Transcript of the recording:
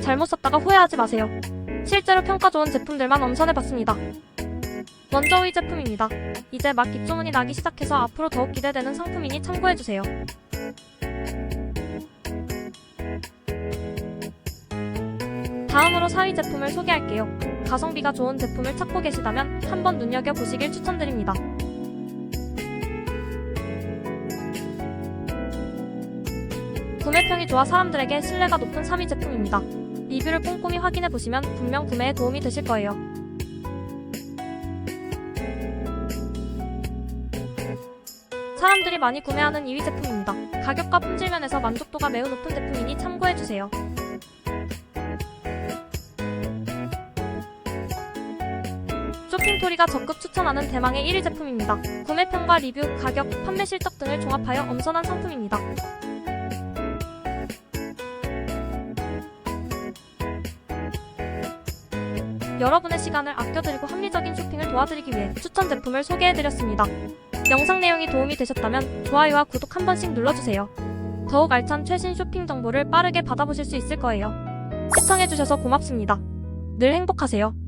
잘못 샀다가 후회하지 마세요. 실제로 평가 좋은 제품들만 엄선해봤습니다. 먼저 이 제품입니다. 이제 막 입소문이 나기 시작해서 앞으로 더욱 기대되는 상품이니 참고해주세요. 다음으로 4위 제품을 소개할게요. 가성비가 좋은 제품을 찾고 계시다면 한번 눈여겨보시길 추천드립니다. 구매평이 좋아 사람들에게 신뢰가 높은 3위 제품입니다. 리뷰를 꼼꼼히 확인해보시면 분명 구매에 도움이 되실 거예요. 사람들이 많이 구매하는 2위 제품입니다. 가격과 품질 면에서 만족도가 매우 높은 제품이니 참고해주세요. 쇼핑토리가 적극 추천하는 대망의 1위 제품입니다. 구매평과 리뷰, 가격, 판매 실적 등을 종합하여 엄선한 상품입니다. 여러분의 시간을 아껴드리고 합리적인 쇼핑을 도와드리기 위해 추천 제품을 소개해드렸습니다. 영상 내용이 도움이 되셨다면 좋아요와 구독 한 번씩 눌러주세요. 더욱 알찬 최신 쇼핑 정보를 빠르게 받아보실 수 있을 거예요. 시청해주셔서 고맙습니다. 늘 행복하세요.